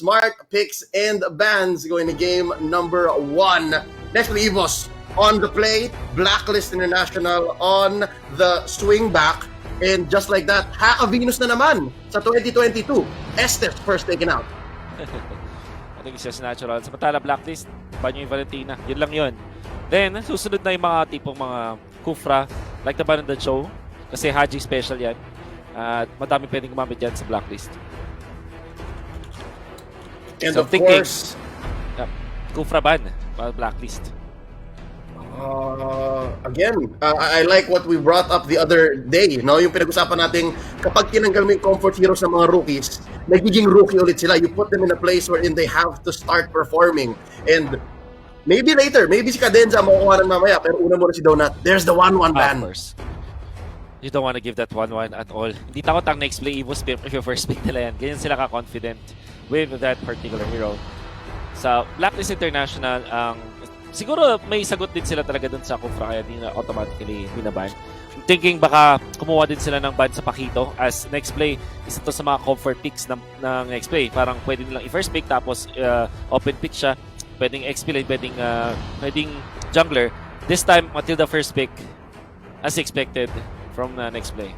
smart picks and bans going to game number 1. NEXPLAY EVOS on the play, Blacklist International on the swing back. And just like that, Haka-Venus na naman sa 2022. Estes first taken out. I think it's just natural. Samantala, Blacklist, Banyo yung Valentina. Yun lang yun. Then, susunod na yung mga tipong mga Kufra, like the ban on the show. Kasi Haji special yan. At madami pwedeng gumamit yan sa Blacklist. And so, of course, Kufra ban, Blacklist. Again, I like what we brought up the other day, no? Yung pinag-usapan natin, kapag tinanggal mo yung comfort heroes ng mga rookies, nagiging rookie ulit sila. You put them in a place wherein they have to start performing. And maybe later, maybe si Cadenza makukuha ng mamaya, pero una muna si Donut. There's the 1-1 ban. Of course. You don't want to give that 1-1 at all. Hindi takot ang NEXPLAY EVOS if yung first pick nila yan. Ganyan sila ka-confident with that particular hero. Sa Blacklist International, siguro may sagot din sila talaga dun sa Kufra kaya di na automatically binaban. Thinking baka kumuha din sila ng ban sa Pakito as NEXPLAY, isa to sa mga comfort picks ng NEXPLAY. Parang pwede nilang i-first pick tapos open pick siya. Pwedeng XP lane, pwedeng jungler. This time, Matilda first pick as expected from NEXPLAY.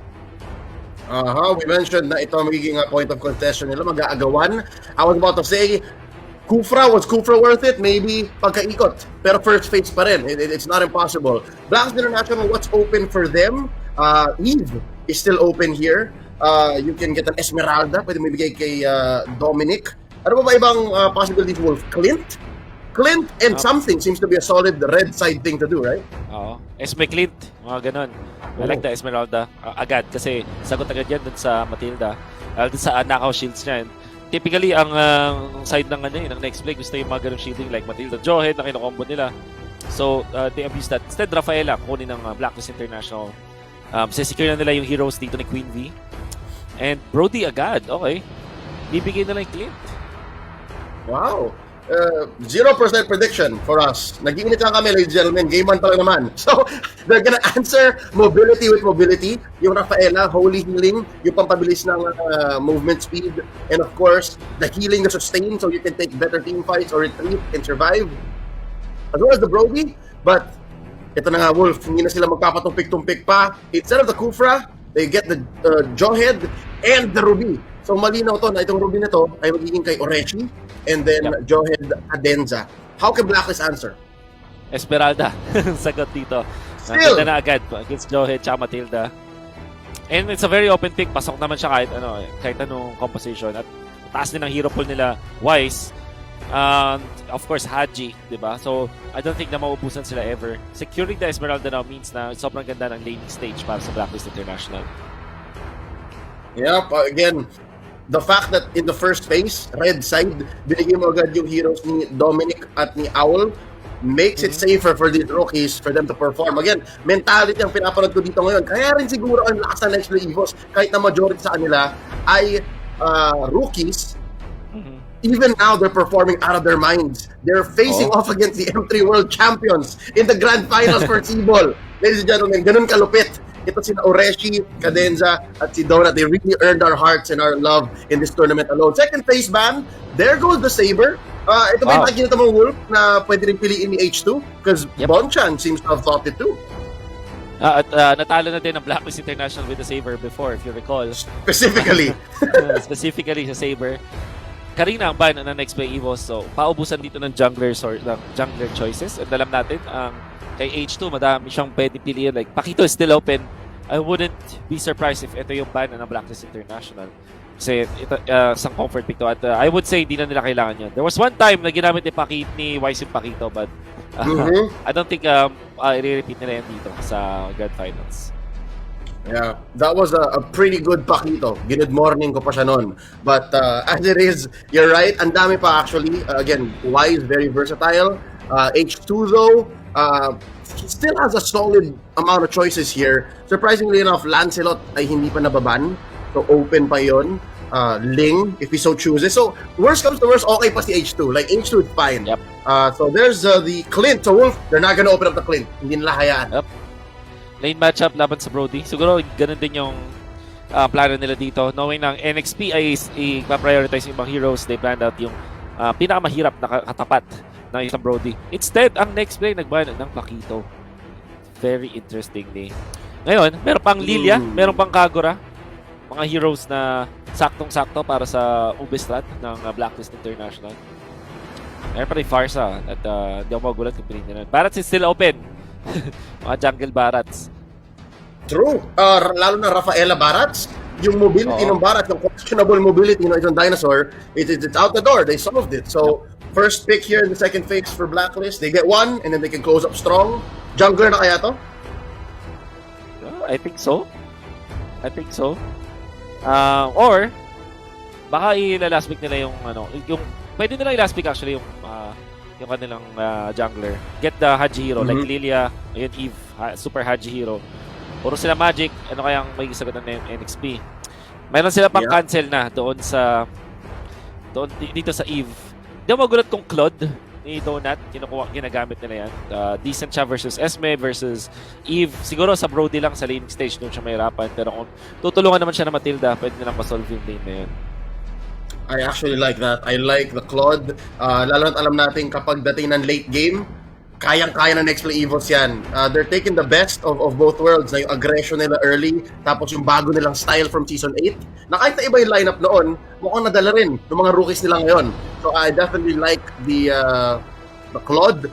We mentioned na ito magiging point of contention nila, mag-aagawan. I was about to say, was Kufra worth it? Maybe pagkaikot. Pero first phase pa rin. It's not impossible. Blacklist International, what's open for them? Eve is still open here. You can get an Esmeralda. Pwede may bigay kay Dominic. Ano ba ibang possibilities, Wolf? Clint and something seems to be a solid red side thing to do, right? Oo. Esme Clint. Mga ganun. I like the Esmeralda. Agad. Kasi sagot agad yan dun sa Matilda. Dun sa knockout shields niya. Typically, ang side ng NEXPLAY gusto yung mga ganong shielding like Matilda Johead na kinokombo nila. So, they abuse that. Instead, Rafaela, kunin ng Blacklist International. Secure na nila yung heroes dito ni Queen V. And Brody agad. Okay. Bibigay nila yung Clint. Wow. 0% prediction for us. Nag-iinit lang kami, ladies and gentlemen. Game 1 pa lang naman. So, they're gonna answer mobility with mobility. Yung Rafaela, holy healing. Yung pampabilis ng movement speed. And of course, the healing na sustain so you can take better team fights or retreat and survive. As well as the Brody. But, ito na nga, Wolf. Hindi na sila magpapatumpik-tumpik pa. Instead of the Kufra, they get the Johead and the Ruby. So malinaw to na itong Ruby na to ay magiging kay Oreshi and then Johead Cadenza. How can Blacklist answer? Esmeralda. Sagot dito. Still! Nakita na agad against Johead tsaka Matilda. And it's a very open pick. Pasok naman siya kahit anong composition. At taas din ang hero pool nila. Wise. Of course, Haji. Diba? So, I don't think na maubusan sila ever. Securing the Esmeralda now means na sobrang ganda ng laning stage para sa Blacklist International. Yep. Again, the fact that in the first phase, red side, binigyan mo agad yung heroes ni Dominic at ni Owl makes it safer for these rookies for them to perform. Again, mentality ang pinapanood ko dito ngayon. Kaya rin siguro ang lakas ng NEXPLAY EVOS kahit na majority sa kanila ay rookies. Even now, they're performing out of their minds. They're facing off against the M3 World Champions in the Grand Finals for SIBOL. Ladies and gentlemen, ganun kalupit. Ito sina Oreshi, Cadenza, at si Donut. They really earned our hearts and our love in this tournament alone. Second phase ban, there goes the Saber. Ito ba yung nakikita mong Wolf na pwede rin piliin ni H2? Because Bonchan seems to have thought it too. At natalo na din ang Blacklist International with the Saber before, if you recall. Specifically. Specifically sa Saber. Karina ang ban ng NEXPLAY EVOS. So, paubusan dito ng junglers or ng jungler choices. At alam natin, kay H2, madami siyang pwede piliin. Like, Pakito is still open. I wouldn't be surprised if ito yung ban ng Blacklist International. Kasi ito, isang comfort pick to. At I would say, di na nila kailangan yun. There was one time na ginamit ni Wise yung Pakito, but I don't think i-repeat nila yan dito sa Grand Finals. Yeah, that was a pretty good Pakito. Good morning ko pa siya nun. But as it is, you're right. Ang dami pa actually. Again, Wise, very versatile. H2 though, he still has a solid amount of choices here. Surprisingly enough, Lancelot ay hindi pa nababan. So open pa yon. Ling, if he so chooses. So worst comes to worst, okay pa si H2. Like H2 is fine. Yep. So there's the Clint. So Wolf, they're not gonna open up the Clint. Hindi nila hayaan. Yep. Lane matchup laban sa Brody. Siguro ganun din yung plano nila dito. Knowing ng NXP ay i-prioritize yung ibang heroes, they planned out yung pinakamahirap na katapat ng isang Brody. Instead, ang NEXPLAY nagbayad ng Paquito. Very interesting ni. Ngayon, meron pang Lilia, meron pang Kagura. Mga heroes na saktong-sakto para sa Ubistrat ng Blacklist International. Meron pa rin Farsa at di ako magulat kung pinili nila. Barats is still open. Mga jungle Barats. True. Lalo na Rafaela Barats, yung mobility ng Barats, yung questionable mobility ng isang dinosaur, it's out the door. They solved it. So, first pick here in the second phase for Blacklist. They get one, and then they can close up strong. Jungler na kaya to? I think so. Or, baka i-last pick nila yung, pwede nila i-last pick actually yung kanilang jungler. Get the Haji hero, like Lilia, ayun, Eve, super Haji hero. Puro sila Magic, ano kayang may sagot ng NXP. Mayroon sila pang cancel na dito sa Eve. Hindi ako magulat kung Claude ni Donut, ginagamit nila yan. Decent siya versus Esme versus Eve. Siguro sa Brody lang sa laning stage doon siya mahirapan. Pero kung tutulungan naman siya na Matilda, pwede nilang pa-solve yung lane na yun. I actually like that. I like the Claude. Lalo na't alam natin kapag dating ng late game, kayang-kaya ng NEXPLAY EVOS yan. They're taking the best of both worlds. Na yung aggression nila early, tapos yung bago nilang style from Season 8. Na kahit na iba yung lineup noon, mukhang nadala rin ng mga rookies nila ngayon. So I definitely like the Claude.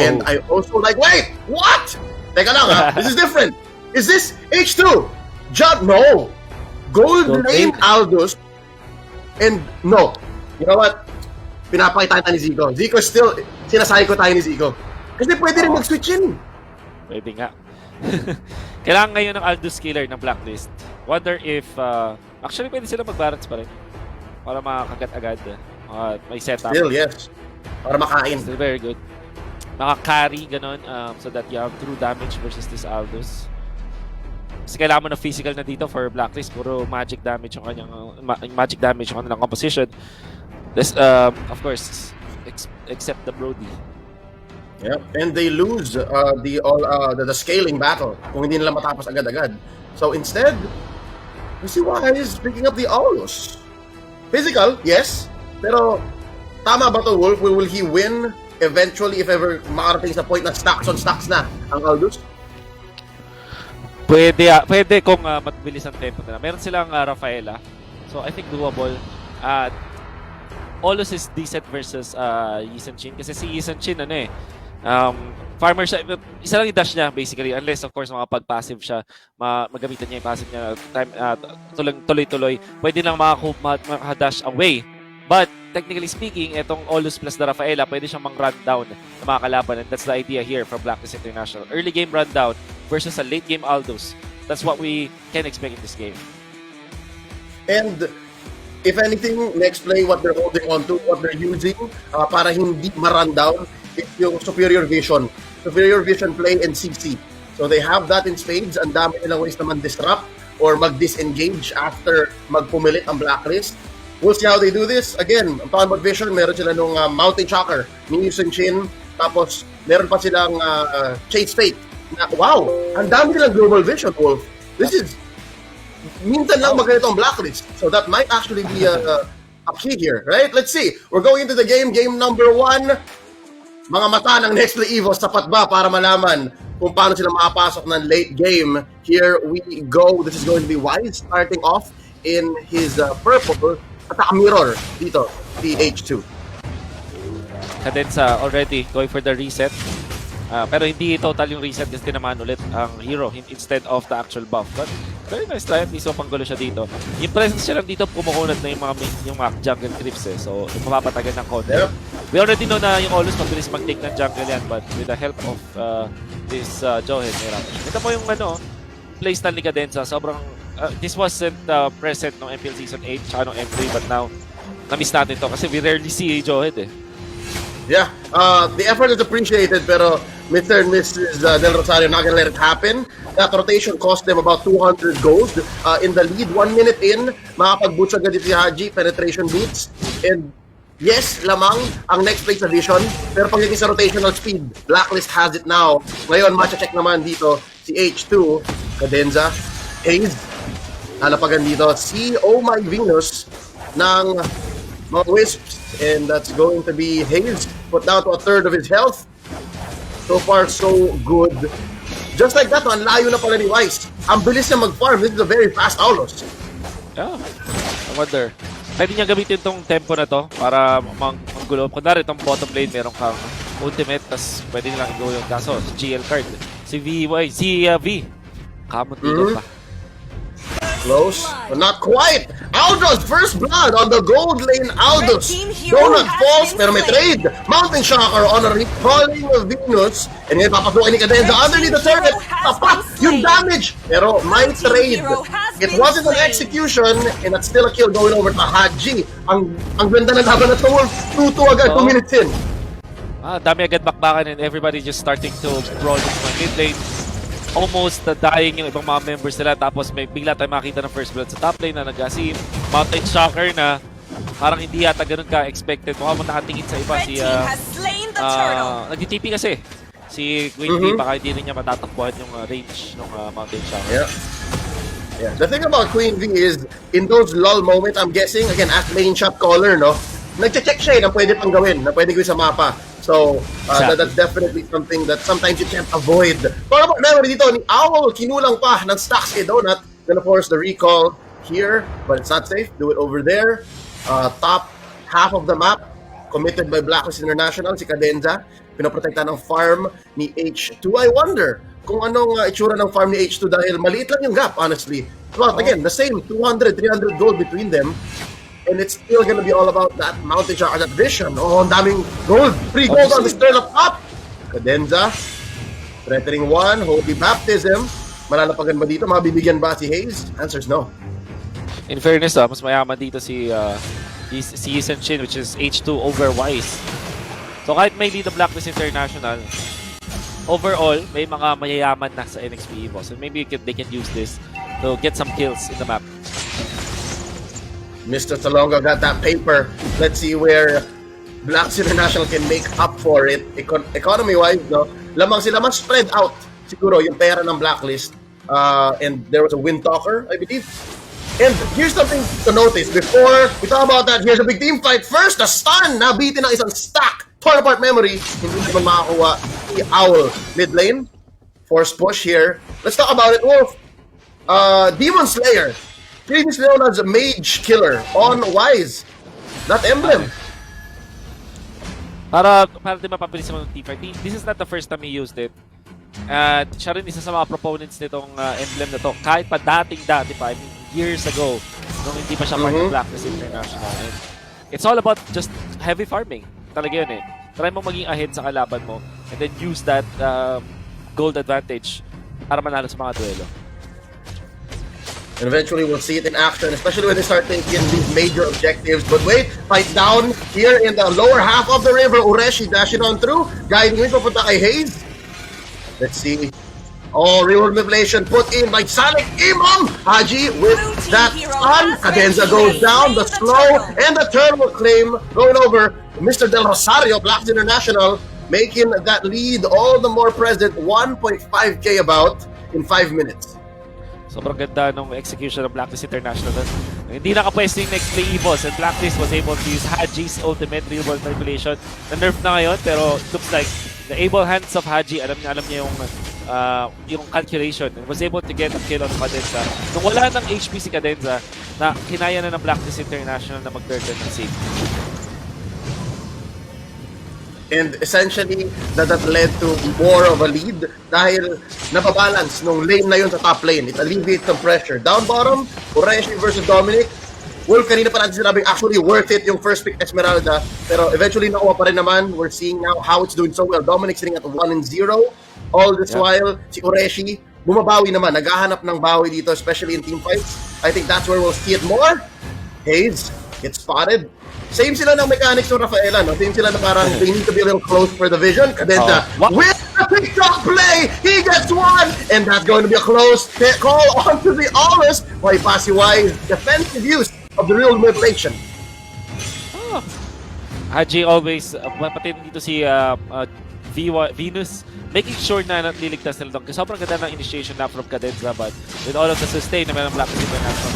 And I also like, wait! What? Teka lang ha, this is different. Is this H2? No. Gold lane Aldous. And no. You know what? Pinapakita tayo ni Zico. Zico still, sinasabi ko tayo ni Zico. Kasi pwede rin mag-switch in. Pwede nga. Kailangan ngayon ng Aldous killer ng Blacklist. Wonder if, actually pwede sila mag-balance pa rin. Para makagat agad. May setup. Still, yes. Para makain. Still very good. Maka-carry, ganun, so that you have true damage versus this Aldous. Kasi kailangan mo na physical na dito for Blacklist. Puro magic damage yung kanilang composition. This, of course, except the Brody. Yep, and they lose the scaling battle kung hindi nila matapos agad-agad. So instead, we see Wise picking up the Aulus. Physical, yes, pero tama ba to, Wolf? Will he win eventually if ever makarating sa point na stacks on stacks na ang Aldous? Pwede kung mabilis ang tempo nila. Meron silang Rafaela, so I think doable. Aulus is decent versus Yi Chin kasi si Yi Chin farmer siya, isa lang i-dash niya basically unless of course makapag-passive siya, magamitan niya yung passive niya tuloy-tuloy, pwede lang maka-dash away. But technically speaking, etong Aulus plus na Rafaela, pwede siyang mang-run down ng mga kalaban, and that's the idea here from Blacklist International. Early game run down versus a late game Aldous. That's what we can expect in this game. And if anything, NEXPLAY, what they're holding on to, what they're using para hindi ma-run down, is yung superior vision play and CC. So they have that in spades. Ang dami nilang ways naman disrupt or mag-disengage after magpumilit ang Blacklist. We'll see how they do this. Again, ang talking about vision, meron sila nung Mountain Shocker, ni Chin, tapos meron pa silang Chase Fate. Na, wow, ang dami nilang global vision, Wolf. This is minsan lang magganito ang Blacklist. So that might actually be a key here, right? Let's see. We're going into the game number 1. Mga mata ng NEXPLAY EVOS, sapat ba para malaman kung paano sila makapasok ng late game? Here we go. This is going to be Wise starting off in his purple at mirror dito, the H2. Cadenza already going for the reset. Pero hindi total yung reset kasi tinamaan ulit ang hero instead of the actual buff. But very nice try. At least panggulo siya dito. Yung presence siya lang dito, kumukunat na yung mga jungle creeps so mapapatagan ng konti. Yep. We already know na yung Aulus mabilis mag-take ng jungle yan, but with the help of this Johen, ito po yung playstyle ni Cadenza. Sobrang, this wasn't present ng MPL Season 8 tsaka ng M3, but now, na-miss natin to kasi we rarely see Johen Yeah, the effort is appreciated, pero Mr. and Mrs. Del Rosario not gonna let it happen. That rotation cost them about 200 gold. In the lead, 1 minute in, makapag-butch agad si Haji, penetration beats. And yes, lamang ang NEXPLAY sa vision, pero pagdating sa rotational speed, Blacklist has it now. Ngayon, matcha-check naman dito si H2, Cadenza, Haze. Lalapagan dito si Oh My Venus ng mga Wisps. And that's going to be Hayes, put down to a third of his health. So far, so good. Just like that, ang layo na pala ni Wise. Ang bilis niya mag-farm. This is a very fast Aulos. Yeah, I wonder. Pwede niya gamitin tong tempo na to para manggulo. Kunwari, itong bottom lane, meron kang ultimate, tas pwede nilang i-go yung kaso. Si GL card. Si V. Kamot dito pa. Close, but not quite. Aldous, first blood on the gold lane. Aldous. Donut falls, pero may trade. Mountain Shocker on a recalling of Venus. And ngayon papasukin ni Cadenza underneath the turret. Tapat yung damage. Pero may trade. It wasn't an execution, and that's still a kill going over to Haji. Ang ganda ng laban na to, Wolf. 2-2 agad, 2 minutes in. Dami agad bakbakan and everybody just starting to brawl into my mid lane. Almost dying yung ibang mga members nila, tapos may bigla tayo makita ng first blood sa top lane na nag-asim. Mountain Shocker na parang hindi yata ganun ka-expected. Mukhang mo nakatingin sa iba si nag-TP kasi si Queen B, baka hindi rin niya matatakbuhan yung range ng Mountain Shocker. Yeah. The thing about Queen V is, in those lull moments, I'm guessing, again, as main shot caller, no? Nag-check siya na pwede pang gawin, na pwede gawin sa mapa. So, that's definitely something that sometimes you can't avoid. Para about memory dito, ni Owl, kinulang pa ng stacks kay Donut. Gonna force the recall here, but it's not safe. Do it over there. Top half of the map, committed by BLACKLIST International, si Cadenza. Pinoprotekta ng farm ni H2. I wonder kung anong itsura ng farm ni H2 dahil maliit lang yung gap, honestly. But again, the same, 200, 300 gold between them. And it's still gonna be all about that Mountain Shocker, that vision. Oh, ang daming gold. 3 gold on the turn up top. Cadenza, threatening one, Holy Baptism. Malalapagan ba dito? Mabibigyan ba si Hayes? Answer's no. In fairness, mas mayaman dito si Yisan Shin, which is H2 over Wise. So kahit may lead ang BLACKLIST International, overall, may mga mayayaman na sa NXP EVOS. And maybe they can use this to get some kills in the map. Mr. Salonga got that paper. Let's see where BLACKLIST International can make up for it. Economy-wise, no? Lamang sila mas spread out siguro yung pera ng BLACKLIST. And there was a wind talker, I believe. And here's something to notice. Before we talk about that, here's a big team fight. First, a stun. Nabitin ng isang stack. Torn apart memory. Hindi naman makakuha si Owl. Mid lane. Force push here. Let's talk about it, Wolf. Demon Slayer. Previously known as a Mage Killer on Wise. Not Emblem. Para din mapabilis mo ng team fight. This is not the first time he used it. At siya rin isa sa mga proponents nitong Emblem na to. Kahit pa dating-dati pa, I mean, years ago, nung hindi pa siya part ng BLACKLIST International. And it's all about just heavy farming. Talaga yun eh. Try mo maging ahead sa kalaban mo and then use that gold advantage para manalo sa mga duelo. And eventually we'll see it in action, especially when they start taking these major objectives. But wait, fight down here in the lower half of the river. Ureshi dashing on through. Guiding in papunta kay Hayes. Let's see. Oh, reward manipulation put in by Sonic Imam. Haji with that stun. Cadenza goes down. The slow and the turtle claim going over Mr. Del Rosario, BLACKLIST International, making that lead all the more present. 1.5k about in 5 minutes. Sobrang ganda ng execution ng BLACKLIST International. Hindi nakapwesto yung NEXPLAY EVOS and BLACKLIST was able to use Haji's ultimate real world manipulation. Na-nerf na ngayon pero looks like the able hands of Haji, alam niya yung calculation and was able to get a kill on Cadenza. Nung wala ng HP si Cadenza, na kinaya na ng BLACKLIST International na mag-turn ng safe. And essentially, that led to more of a lead dahil napabalance nung lane na yun sa top lane. It alleviates some pressure. Down bottom, Ureshi versus Dominic. Wolf, kanina pa natin sinabing actually worth it yung first pick Esmeralda. Pero eventually nakuha pa rin naman. We're seeing now how it's doing so well. Dominic sitting at 1-0. All this while, si Ureshi bumabawi naman. Naghahanap ng bawi dito, especially in team fights. I think that's where we'll see it more. Hayes gets spotted. Same sila ng mechanics ng Rafaela, no? Same sila na parang they need to be a little close for the vision. Cadenza with the pick-up play! He gets one! And that's going to be a close call onto the Aulus by Pasiwai's defensive use of the real manipulation. Haji always, pati dito si Venus, making sure na liligtas nila doon. Kasi sobrang ganda ng initiation na from Cadenza, but with all of the sustain na meron BLACKLIST International.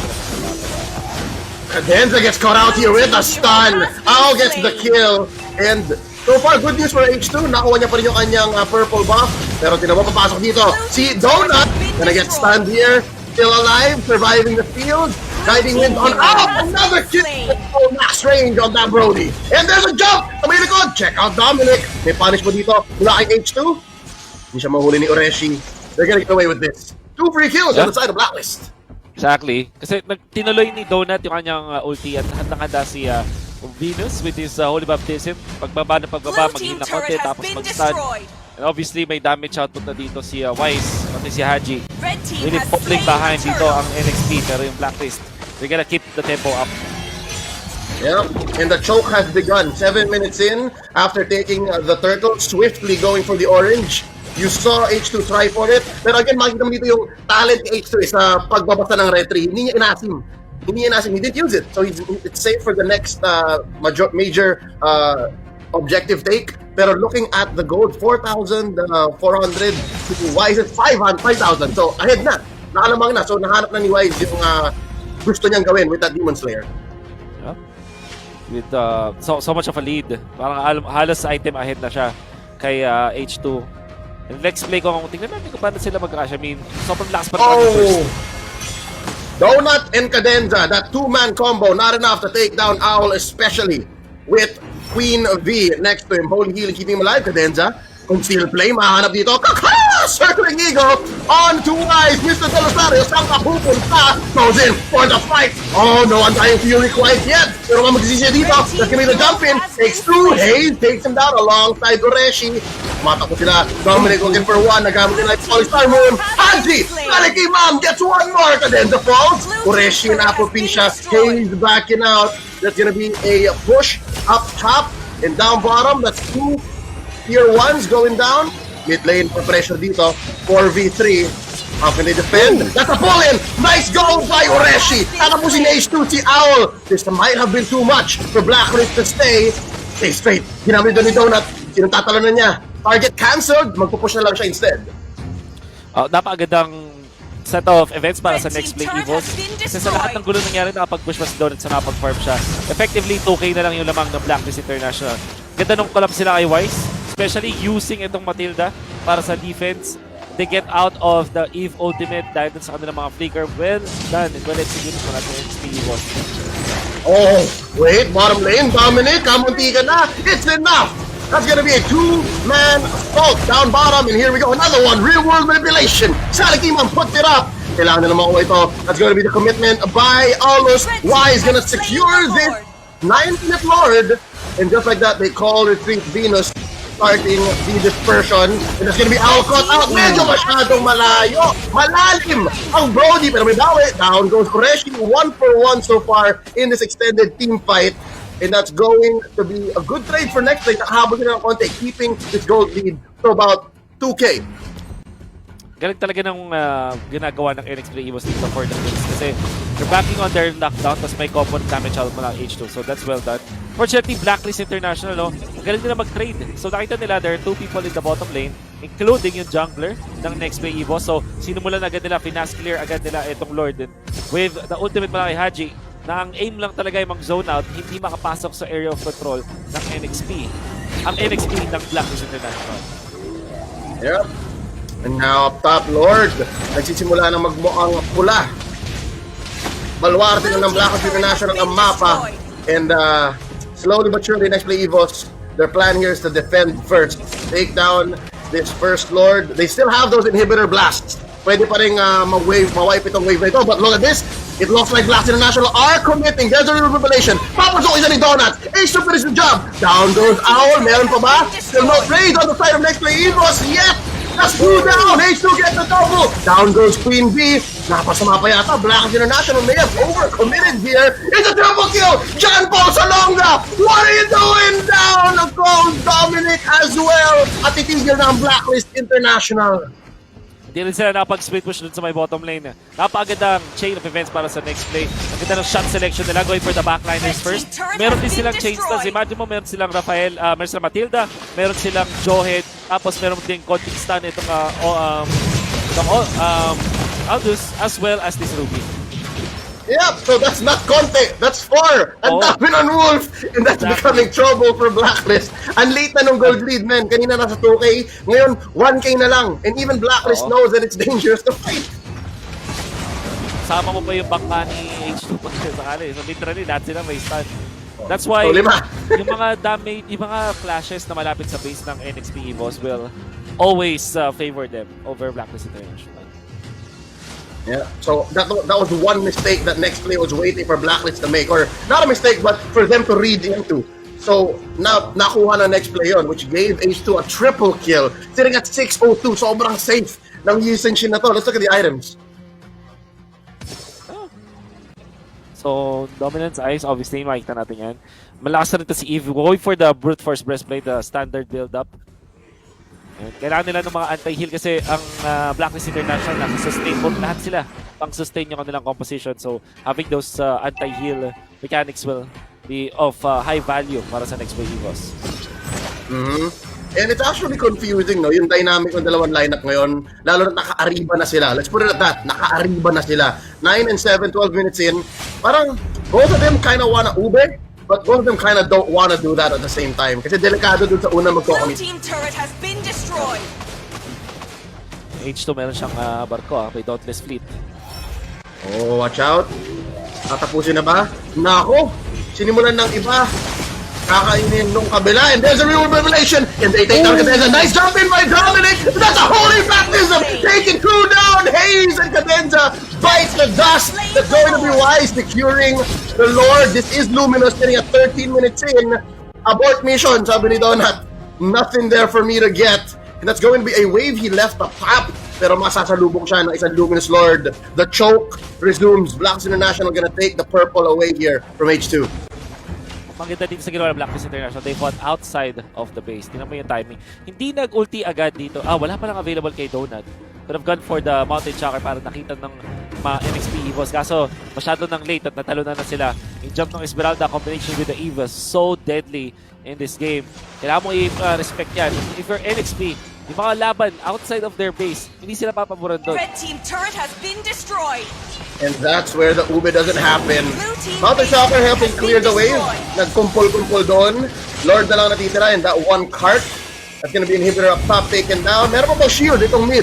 Cadenza gets caught out here with a stun. Owl gets the kill. And so far, good news for H2. Nakuha niya pa rin yung kanyang purple buff. Pero tinawag papasok dito. Si Donut, gonna get stunned here. Still alive, surviving the field. Guiding wind on out. Another kill. Oh, max range on that Brody. And there's a jump. Sa may likod. Check out Dominic. May punish mo dito. Mula kay H2. Hindi siya mahuli ni Ureshi. They're gonna get away with this. 2 free kills on the side of BLACKLIST. Exactly. Kasi tinuloy ni Donut yung kanyang ulti at handang-handa si Venus with his holy baptism. Pagbaba na maging na konti tapos mag-stun. And obviously may damage output na dito si Wise pati si Haji. Really falling behind dito ang NXP pero yung BLACKLIST, they're gonna keep the tempo up. Yeah, and the choke has begun. 7 minutes in after taking the turtle, swiftly going for the orange. You saw H2 try for it. Pero again, makikita mo dito yung talent ni H2 sa pagbabasa ng retry. Hindi niya inasim. He didn't use it. So it's safe for the next major objective take. Pero looking at the gold, 4,400 Wise at 5,000. So ahead na. Nakalamang na. So nahanap na ni Wise yung gusto niyang gawin with that Demon Slayer. Yeah. With so much of a lead. Parang halos item ahead na siya kay H2. And next play ko, tingnan natin kung paano sila mag-crash. I mean, sobrang lakas pa naman yung first. Donut and Cadenza, that two-man combo, not enough to take down Owl, especially with Queen V next to him. Holy healing, keeping him alive. Cadenza, conceal play, mahanap dito. Kaka! Circling Eagle on to Wise. Mr. Delosario, saan ka pupunta? Goes in for the fight. Oh, no Undying Fury quite yet. Pero magsisisi dito. That's gonna be the jump in. Takes 2. Hayes takes him down alongside Ureshi. Matakot sila. Dominic looking for 1. Nagamit nila yung Polystar Moon. Hanji! Maliki Mom gets 1 more. Cadenza falls. Ureshi and Applepisha. Hayes backing out. That's gonna be a push up top and down bottom. That's 2 tier 1s going down. Mid lane for pressure dito. 4v3. How can they defend? That's a pull-in! Nice goal by Ureshi! Tatapusin ni H2 si Owl. This might have been too much for BLACKLIST to stay. Stay straight. Ginamit doon ni Donut. Sinong tatalonan niya? Target cancelled. Magpupush na lang siya instead. Napakagandang set of events para sa next play EVOS. Kasi sa lahat ng gulo nangyari, nakapag-push pa si Donut sa nakapag-farm siya. Effectively, 2K na lang yung lamang ng BLACKLIST International. Ganda nung collab sila kay Wise. Especially using itong Matilda para sa defense. They get out of the EVE ultimate dahil dun sa kanilang mga flicker. Well done and well executed para sa NXP EVOS. Oh, wait, bottom lane, Dominic, kamunti ka na. It's enough. That's gonna be a 2-man assault down bottom. And here we go, another one, real world manipulation. Salikiman puts it up. Kailangan na naman ko ito. That's gonna be the commitment by Almost. Wise gonna secure this 9-minute Lord. And just like that, they call retreat Venus. Starting the dispersion, and it's gonna be Owl caught out. Medyo masyadong malayo. Malalim ang Brody, pero may bawi. Down goes Ureshi. 1-for-1 so far in this extended team fight. And that's going to be a good trade for next play. Nakahabol nila ng konti, keeping this gold lead to about 2K. Galing talaga ng ginagawa ng NXPlay EVOS dito for the wins. Kasi they're backing on their knockdown, tapos may component damage out mula H2. So that's well done. Fortunately, BLACKLIST International, no? Galing nila mag-trade. So nakita nila, there are 2 people in the bottom lane, including yung jungler ng NEXPLay EVOS. So sinimulan agad nila, finance clear agad nila itong Lord. And with the ultimate mula kay Haji, na ang aim lang talaga ay mag-zone out, hindi makapasok sa area of control ng NXP. Ang NXP ng BLACKLIST International. Yep. And now up top, Lord. Nagsisimula na magmuang pula. Baluarte na ng BLACKLIST International ang mapa. And slowly but surely, NEXPLAY EVOS, their plan here is to defend first. Take down this first Lord. They still have those inhibitor blasts. Pwede pa rin ma-wipe itong wave na ito. But look at this. It looks like BLACKLIST International are committing. There's a real revelation. Papaso isa ni Donut. H2 finish the job. Down goes Owl. Meron pa ba? Still no trade on the side of NEXPLAY EVOS. Yep. That's 2 down. H2 gets the double. Down goes Queen V. Napasama pa yata. BLACKLIST International may have overcommitted here. It's a triple kill. John Paul Salonga. What are you doing? Down goes Dominic as well. At titigil na ang BLACKLIST International. Hindi rin sila napag-split push dun sa may bottom lane. Napakagandang chain of events para sa next play. Ang ganda ng shot selection nila, going for the backliners first. Meron din silang chain stans. Imagine mo, meron silang Rafael, meron silang Matilda, meron silang Johead, tapos meron din konting stun itong Aldous, as well as this Ruby. Yep, so that's not Conte, that's 4. Ang dami ng Wolf, and that's becoming trouble for Blacklist. Ang late na nung gold lead, man. Kanina nasa 2K, ngayon 1K na lang. And even Blacklist knows that it's dangerous to fight. Sama mo pa yung bangka ni H2 pag sakali. So literally, lahat sila may stun. That's why So, 5. yung mga damage, yung mga flashes na malapit sa base ng NXP EVOS will always favor them over Blacklist International. Yeah, so that was one mistake that NEXPLAY was waiting for Blacklist to make, or not a mistake, but for them to read into. So now nakuha na NEXPLAY yun, which gave H2 a triple kill, sitting at 602, sobrang safe ng Yusenshin na to. Let's look at the items. So Dominance Ice, obviously makikita natin yan. Malakas na rin ito si Eve, going for the Brute Force Breastplate, the standard build-up. Kailangan nila ng mga anti-heal kasi ang Blacklist International naka-sustain both, lahat sila pang-sustain yung kanilang composition. So having those anti-heal mechanics will be of high value para sa next EVOS. And it's actually confusing, no? Yung dynamic ng dalawang lineup ngayon, lalo na naka-ariba na sila. Let's put it at that, naka-ariba na sila. 9 and 7, 12 minutes in, parang both of them kind of wanna Uber, but both of them kind of don't want to do that at the same time. Kasi delikado dun sa unang magko-commit. Blue team turret has been destroyed. H2 meron siyang barko, may Dauntless Fleet. Oh, watch out. Tatapusin na ba? Nako! Sinimulan ng iba. Kakainin nung kabila, and there's a real revelation, and they take down Cadenza. Nice jump in by Dominic! That's a holy baptism! Taking crew down! Hayes and Cadenza bites the dust! That's going to be wise, securing the Lord. This is Luminous, getting at 13 minutes in. Abort mission, sabi ni Donut. Nothing there for me to get. And that's going to be a wave. He left the top, pero masasalubong siya ng isang Luminous Lord. The choke resumes. Blacks International gonna take the purple away here from H2. Maganda dito sa ginawa ng Blacklist International, they fought outside of the base. Tingnan mo yung timing. Hindi nag-ulti agad dito. Wala pa lang available kay Donut. Could have gone for the Mountain Chakra para nakita ng NXP EVOS. Kaso masyado nang late at natalo na sila. Yung jump ng Esmeralda combination with the EVOS, so deadly in this game. Kailangan mo i-respect yan. If you're NXP, yung mga laban outside of their base, hindi sila papaboran doon. Red team turret has been destroyed. And that's where the ube doesn't happen. Mountain Shocker helping clear the wave. Nagkumpul-kumpul doon. Lord na lang natitira, and that one cart, that's gonna be inhibitor up top taken down. Meron pa ba shield itong mid?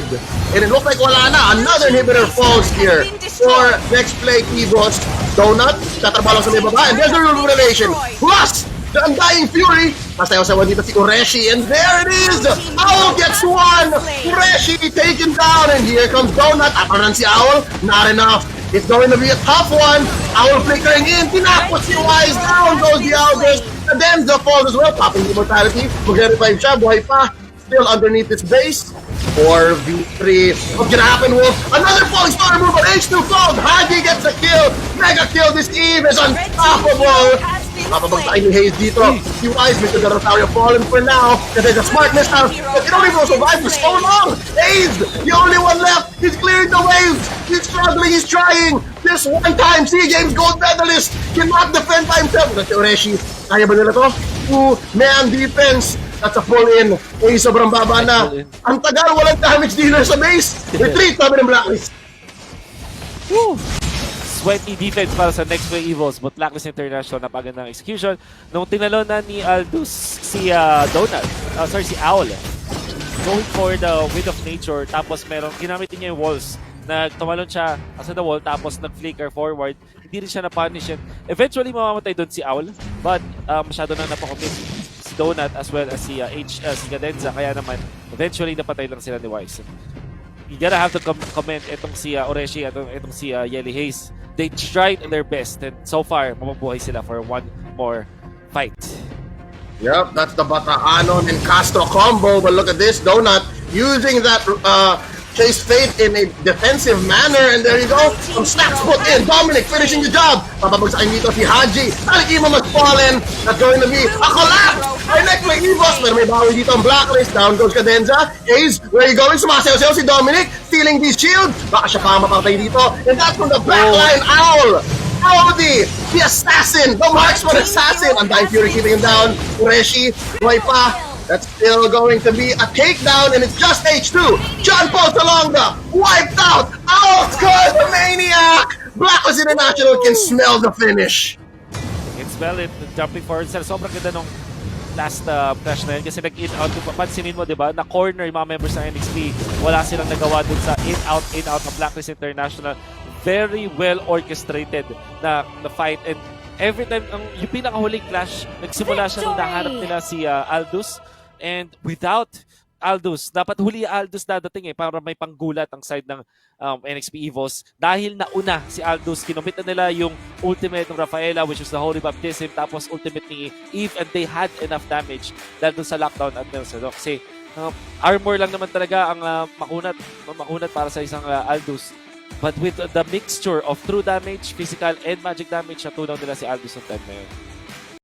And it looks like wala na. Another inhibitor falls here for NEXPLAY EVOS. Donut, tatrabaho lang sa may baba, and there's a real revelation. Plus, the Undying Fury. Masayaw-sayaw dito si Ureshi, and there it is! Owl gets one! Ureshi taken down, and here comes Donut. Aparan si Owl, not enough. It's going to be a tough one. Owl flickering in, tinapos si Wise, down goes the Owlers. Cadenza falls as well, popping immortality. Mag-revive siya, buhay pa. Still underneath its base. 4v3. What's gonna happen, Wolf? Another falling star move, but H2 falls. Haji gets a kill. Mega kill. This Eve is unstoppable. Mapabagsakin ni Hayes dito. Si Wise, Mr. Dinosaur fallen for now. Kasi the smartness now. But you don't even survive for so long. Hayes, the only one left. He's clearing the waves. He's struggling. He's trying. This one time, SEA Games gold medalist cannot defend by himself. Kasi Ureshi, kaya ba nila to? Man defense. That's a full in. Uy, sobrang baba na. Ang tagal, walang damage dealer sa base. Retreat, sabi ng Blacklist. Woo! Sweaty defense para sa NEXPLAY EVOS, but Blacklist International napagandang execution. Nung tinalo na ni Aldous si Donut, si Owl, going for the Wind of Nature, tapos ginamit niya yung walls. Tumalon siya sa the wall, tapos nag-flicker forward. Hindi rin siya na-punish. Eventually, mamamatay doon si Owl, but masyado na napakomit si Donut as well as si Cadenza, kaya naman eventually napatay lang sila ni Wise. You gotta have to comment itong si Ureshi at itong si Yelly Hayes. They tried their best, and so far mabubuhay sila for one more fight. Yep, that's the Bataanon and Castro combo, but look at this, Donut using that Chase Fate in a defensive manner, and there you go. Some snaps put in. Dominic finishing the job. Papabagsakin dito si Haji. Alikima must fall in. That's going to be a collapse. ay NEXPLAY EVOS, pero may bawi dito ang Blacklist. Down goes Cadenza. Ace, where are you going? Sumasayaw-sayaw si Dominic, stealing these shields. Baka siya pa mapatay dito. And that's from the backline, Owl. Brody, the assassin, the marksman assassin. And Dying Fury keeping him down. Ureshi, Roy pa. That's still going to be a takedown, and it's just H2. John Paul Talonga, wiped out. Out goes the Maniac. Blacklist International can smell the finish. Can smell it. Jumping forward sila. Sobrang ganda nung last flash na yun kasi nag-in out. Pansinin mo, di ba? Na corner yung mga members ng NXT. Wala silang nagawa dun sa in out ng Blacklist International. Very well orchestrated na fight, and every time yung pinakahuling clash nagsimula siya nung nahanap nila si Aldous, and without Aldous, dapat huli Aldous dadating para may panggulat ang side ng NXP EVOS. Dahil nauna si Aldous, kinumit na nila yung ultimate ng Rafaela, which was the Holy Baptism, tapos ultimate ni Eve, and they had enough damage dahil dun sa lockdown at Nelson. Kasi armor lang naman talaga ang makunat para sa isang Aldous. But with the mixture of true damage, physical, and magic damage, natunaw nila si Aldous ng time na yun.